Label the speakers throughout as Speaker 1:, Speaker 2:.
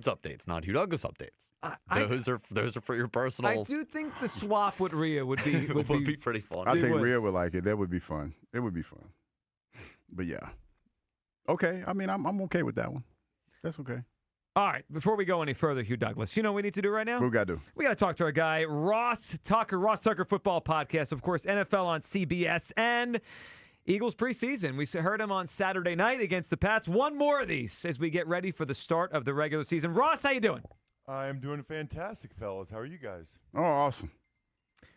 Speaker 1: Sports updates, not Hugh Douglas updates. Those are for your personal.
Speaker 2: I do think the swap with Rhea would be
Speaker 1: pretty fun.
Speaker 3: I think Rhea would like it. That would be fun. It would be fun. But yeah, okay. I mean, I'm okay with that one. That's okay.
Speaker 2: All right, before we go any further, Hugh Douglas, you know what we need to do right now?
Speaker 3: What we got to do?
Speaker 2: We got to talk to our guy, Ross Tucker Football Podcast, of course, NFL on CBS, and Eagles preseason. We heard him on Saturday night against the Pats. One more of these as we get ready for the start of the regular season. Ross, how you doing?
Speaker 4: I am doing fantastic, fellas. How are you guys?
Speaker 3: Oh, awesome.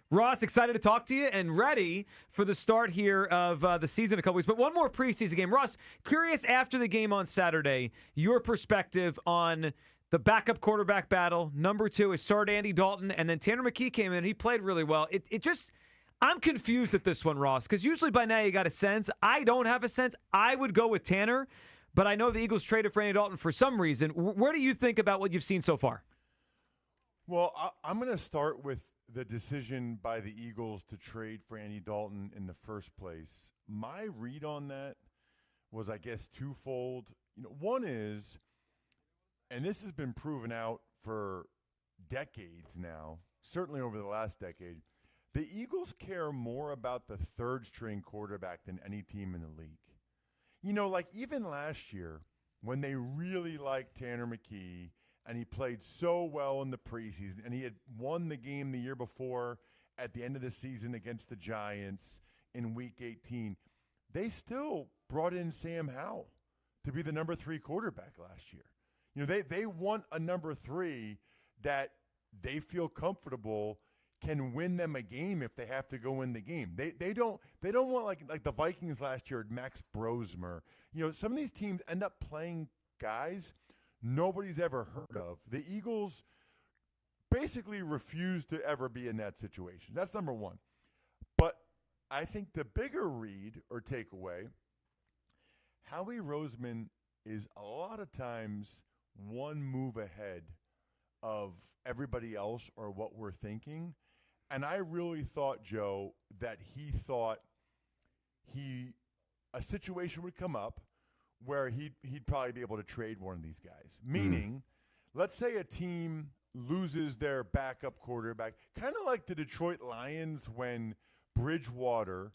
Speaker 2: Ross, excited to talk to you and ready for the start here of the season in a couple weeks. But one more preseason game. Ross, curious after the game on Saturday, your perspective on the backup quarterback battle. Number 2 is started Andy Dalton, and then Tanner McKee came in. He played really well. It just, I'm confused at this one, Ross, because usually by now you got a sense. I don't have a sense. I would go with Tanner, but I know the Eagles traded for Andy Dalton for some reason. Where do you think about what you've seen so far?
Speaker 4: Well, I'm going to start with the decision by the Eagles to trade for Andy Dalton in the first place. My read on that was, I guess, twofold. One is, and this has been proven out for decades now, certainly over the last decade, the Eagles care more about the third-string quarterback than any team in the league. Like even last year when they really liked Tanner McKee, and he played so well in the preseason, and he had won the game the year before at the end of the season against the Giants in Week 18. They still brought in Sam Howell to be the number 3 quarterback last year. They want a number 3 that they feel comfortable can win them a game if they have to go win the game. They don't want like the Vikings last year, Max Brosmer. Some of these teams end up playing guys nobody's ever heard of. The Eagles basically refuse to ever be in that situation. That's number one. But I think the bigger read or takeaway, Howie Roseman is a lot of times one move ahead of everybody else or what we're thinking. And I really thought, Joe, that he thought a situation would come up where he'd probably be able to trade one of these guys. Meaning, let's say a team loses their backup quarterback, kind of like the Detroit Lions when Bridgewater,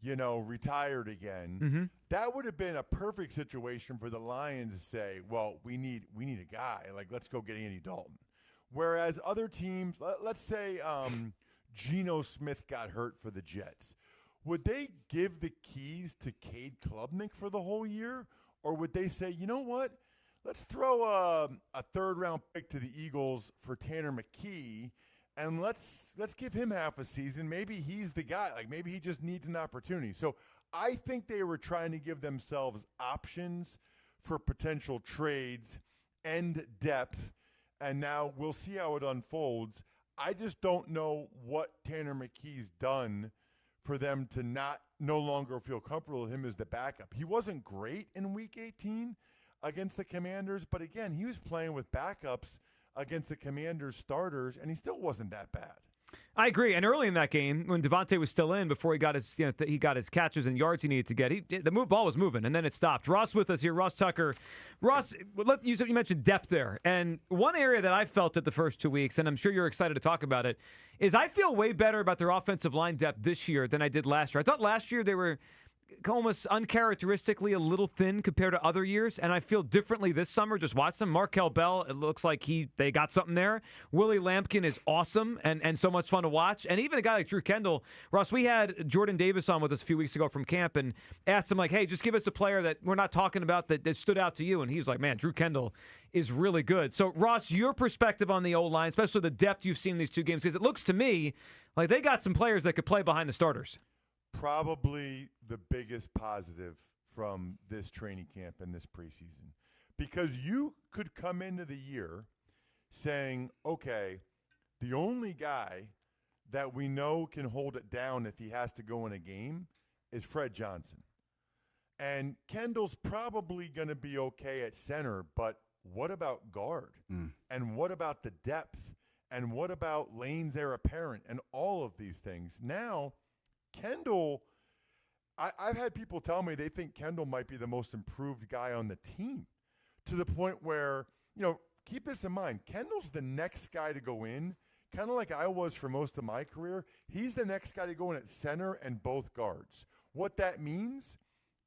Speaker 4: retired again.
Speaker 2: Mm-hmm.
Speaker 4: That would have been a perfect situation for the Lions to say, well, we need a guy. Like, let's go get Andy Dalton. Whereas other teams, let's say Geno Smith got hurt for the Jets. Would they give the keys to Cade Klubnik for the whole year? Or would they say, you know what, let's throw a third-round pick to the Eagles for Tanner McKee, and let's give him half a season. Maybe he's the guy. Like, maybe he just needs an opportunity. So I think they were trying to give themselves options for potential trades and depth, and now we'll see how it unfolds. I just don't know what Tanner McKee's done for them to no longer feel comfortable with him as the backup. He wasn't great in Week 18 against the Commanders, but again, he was playing with backups against the Commanders starters, and he still wasn't that bad.
Speaker 2: I agree. And early in that game, when Devontae was still in, before he got his he got his catches and yards he needed to get, the ball was moving, and then it stopped. Ross with us here, Ross Tucker. Ross, you mentioned depth there, and one area that I felt it the first 2 weeks, and I'm sure you're excited to talk about it, is I feel way better about their offensive line depth this year than I did last year. I thought last year they were almost uncharacteristically a little thin compared to other years, and I feel differently this summer. Just watch them. MarKael Bell, it looks like they got something there. Willie Lampkin is awesome and so much fun to watch. And even a guy like Drew Kendall. Ross, we had Jordan Davis on with us a few weeks ago from camp and asked him, like, hey, just give us a player that we're not talking about that stood out to you. And he's like, man, Drew Kendall is really good. So, Ross, your perspective on the O-line, especially the depth you've seen in these two games, because it looks to me like they got some players that could play behind the starters.
Speaker 4: Probably the biggest positive from this training camp and this preseason. Because you could come into the year saying, okay, the only guy that we know can hold it down if he has to go in a game is Fred Johnson. And Kendall's probably going to be okay at center, but what about guard? And what about the depth? And what about lanes heir apparent? And all of these things. Now, Kendall, I've had people tell me they think Kendall might be the most improved guy on the team, to the point where, keep this in mind. Kendall's the next guy to go in, kind of like I was for most of my career. He's the next guy to go in at center and both guards. What that means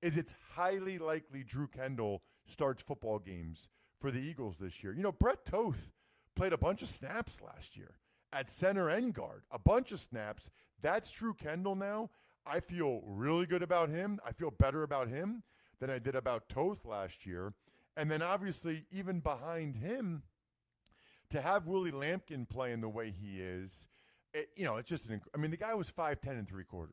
Speaker 4: is it's highly likely Drew Kendall starts football games for the Eagles this year. Brett Toth played a bunch of snaps last year at center and guard, a bunch of snaps. That's Drew Kendall now. I feel really good about him. I feel better about him than I did about Toth last year. And then obviously even behind him, to have Willie Lampkin playing the way he is, it's just the guy was 5'10 and 3/4.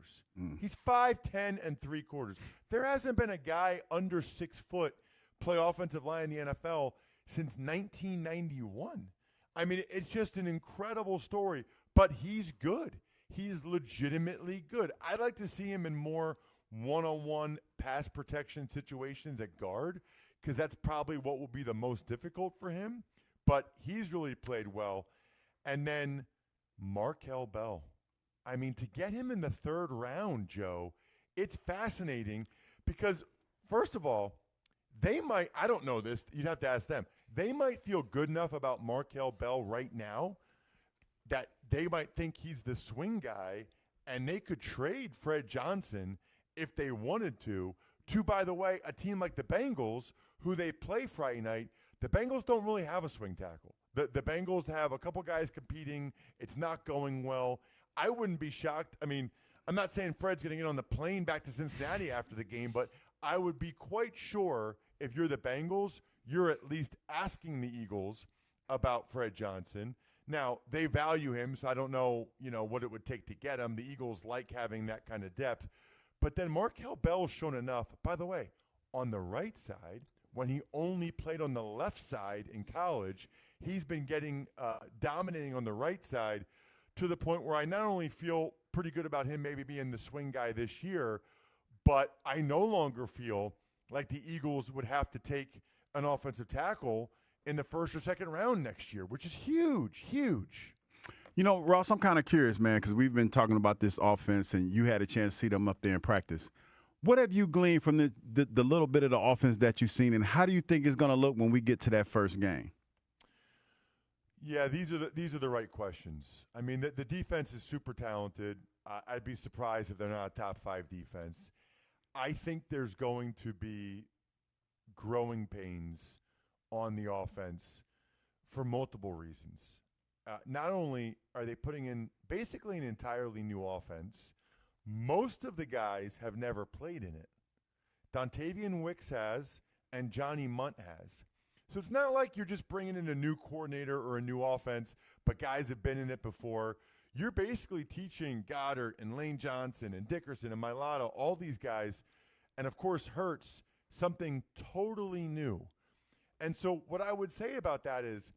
Speaker 4: He's 5'10 and 3/4. There hasn't been a guy under 6 foot play offensive line in the NFL since 1991. It's just an incredible story, but he's good. He's legitimately good. I'd like to see him in more one-on-one pass protection situations at guard, because that's probably what will be the most difficult for him. But he's really played well. And then MarKael Bell. To get him in the 3rd round, Joe, it's fascinating because, first of all, they might, I don't know this, you'd have to ask them, they might feel good enough about MarKael Bell right now that they might think he's the swing guy, and they could trade Fred Johnson if they wanted to, by the way, a team like the Bengals, who they play Friday night. The Bengals don't really have a swing tackle. The Bengals have a couple guys competing. It's not going well. I wouldn't be shocked. I'm not saying Fred's going to get on the plane back to Cincinnati after the game, but I would be quite sure if you're the Bengals, you're at least asking the Eagles about Fred Johnson. Now, they value him, so I don't know, what it would take to get him. The Eagles like having that kind of depth. But then MarKael Bell's shown enough. By the way, on the right side, when he only played on the left side in college, he's been getting dominating on the right side to the point where I not only feel pretty good about him maybe being the swing guy this year, but I no longer feel like the Eagles would have to take an offensive tackle in the 1st or 2nd round next year, which is huge, huge.
Speaker 3: Ross, I'm kind of curious, man, because we've been talking about this offense, and you had a chance to see them up there in practice. What have you gleaned from the little bit of the offense that you've seen, and how do you think it's going to look when we get to that first game?
Speaker 4: Yeah, these are the right questions. The defense is super talented. I'd be surprised if they're not a top 5 defense. I think there's going to be growing pains on the offense for multiple reasons. Not only are they putting in basically an entirely new offense, most of the guys have never played in it. Dontavian Wicks has, and Johnny Munt has. So it's not like you're just bringing in a new coordinator or a new offense, but guys have been in it before. You're basically teaching Goddard and Lane Johnson and Dickerson and Mailata, all these guys, and of course Hurts, something totally new. And so what I would say about that is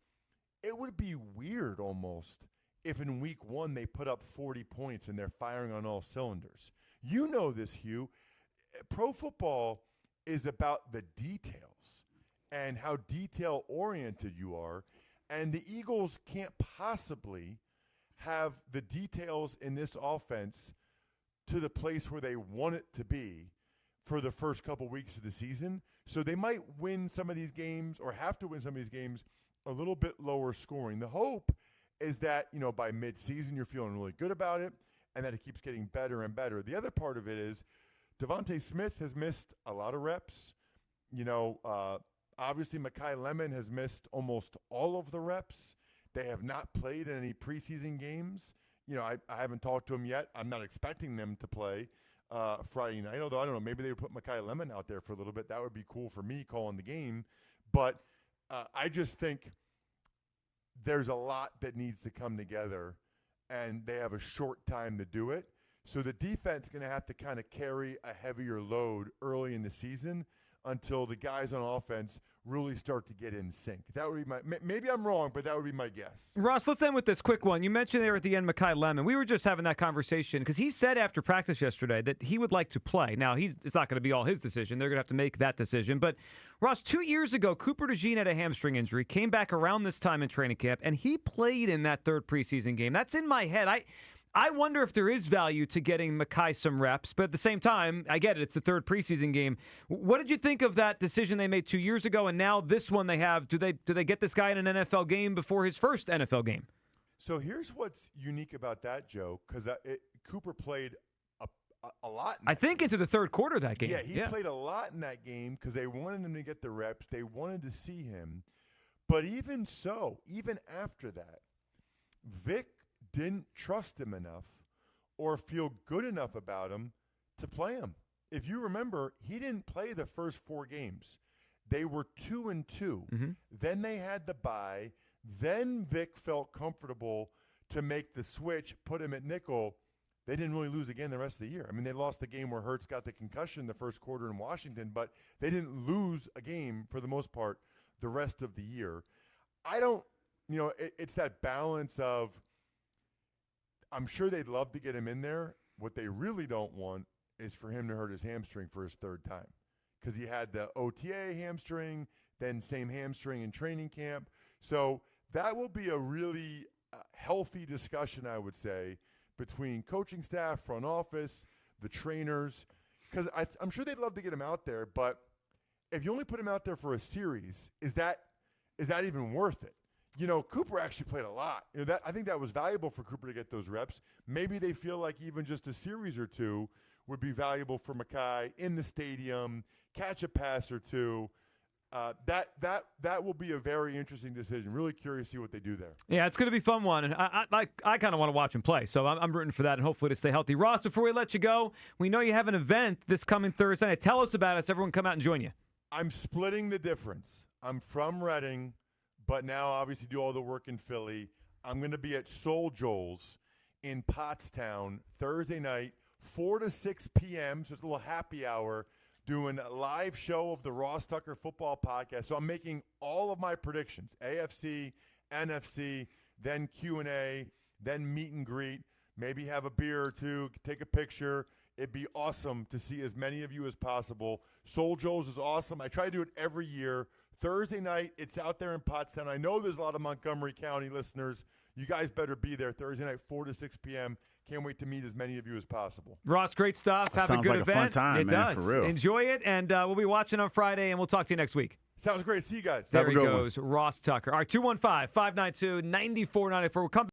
Speaker 4: it would be weird almost if in week 1 they put up 40 points and they're firing on all cylinders. You know this, Hugh. Pro football is about the details and how detail-oriented you are, and the Eagles can't possibly have the details in this offense to the place where they want it to be for the first couple weeks of the season. So they might win some of these games or have to win some of these games a little bit lower scoring. The hope is that, by mid-season you're feeling really good about it and that it keeps getting better and better. The other part of it is Devontae Smith has missed a lot of reps. Obviously Makai Lemon has missed almost all of the reps. They have not played in any preseason games. I haven't talked to them yet. I'm not expecting them to play Friday night, although I don't know, maybe they would put Makai Lemon out there for a little bit. That would be cool for me calling the game. But I just think there's a lot that needs to come together, and they have a short time to do it. So the defense is going to have to kind of carry a heavier load early in the season until the guys on offense really start to get in sync. That would be maybe I'm wrong, but that would be my guess.
Speaker 2: Ross, let's end with this quick one. You mentioned there at the end Makai Lemon. We were just having that conversation because he said after practice yesterday that he would like to play. Now, it's not going to be all his decision. They're going to have to make that decision. But, Ross, 2 years ago, Cooper DeJean had a hamstring injury, came back around this time in training camp, and he played in that 3rd preseason game. That's in my head. I wonder if there is value to getting Makai some reps, but at the same time, I get it. It's the third preseason game. What did you think of that decision they made 2 years ago, and now this one they have? Do they get this guy in an NFL game before his first NFL game?
Speaker 4: So here's what's unique about that, Joe, because Cooper played a lot.
Speaker 2: I think into the third quarter of that game.
Speaker 4: Yeah, he played a lot in that game because they wanted him to get the reps. They wanted to see him. But even so, even after that, Vic didn't trust him enough or feel good enough about him to play him. If you remember, he didn't play the first 4 games. They were 2-2. Mm-hmm. Then they had the bye. Then Vic felt comfortable to make the switch, put him at nickel. They didn't really lose again the rest of the year. I mean, they lost the game where Hurts got the concussion the first quarter in Washington, but they didn't lose a game for the most part the rest of the year. I don't, it's that balance of, I'm sure they'd love to get him in there. What they really don't want is for him to hurt his hamstring for his third time, because he had the OTA hamstring, then same hamstring in training camp. So that will be a really healthy discussion, I would say, between coaching staff, front office, the trainers, because I'm sure they'd love to get him out there, but if you only put him out there for a series, is that even worth it? Cooper actually played a lot. I think that was valuable for Cooper to get those reps. Maybe they feel like even just a series or two would be valuable for Makai in the stadium, catch a pass or two. That will be a very interesting decision. Really curious to see what they do there.
Speaker 2: Yeah, it's going to be a fun one, and I kind of want to watch him play, so I'm rooting for that, and hopefully to stay healthy. Ross, before we let you go, we know you have an event this coming Thursday night. Tell us about it so everyone come out and join you.
Speaker 4: I'm splitting the difference. I'm from Reading, but now obviously do all the work in Philly. I'm going to be at SoulJoels in Pottstown Thursday night, 4 to 6 p.m., so it's a little happy hour, doing a live show of the Ross Tucker Football Podcast. So I'm making all of my predictions, AFC, NFC, then Q&A, then meet and greet, maybe have a beer or two, take a picture. It'd be awesome to see as many of you as possible. SoulJoels is awesome. I try to do it every year. Thursday night, it's out there in Pottstown. I know there's a lot of Montgomery County listeners. You guys better be there Thursday night, 4 to 6 p.m. Can't wait to meet as many of you as possible.
Speaker 2: Ross, great stuff.
Speaker 3: That
Speaker 2: Have a good
Speaker 3: sounds like
Speaker 2: event.
Speaker 3: a fun time,
Speaker 2: it
Speaker 3: man,
Speaker 2: does.
Speaker 3: for real.
Speaker 2: Enjoy it, and we'll be watching on Friday, and we'll talk to you next week.
Speaker 4: Sounds great. See you guys.
Speaker 2: There
Speaker 3: Have a
Speaker 2: he
Speaker 3: good one.
Speaker 2: goes, Ross Tucker. All right, 215-592-9494. We'll come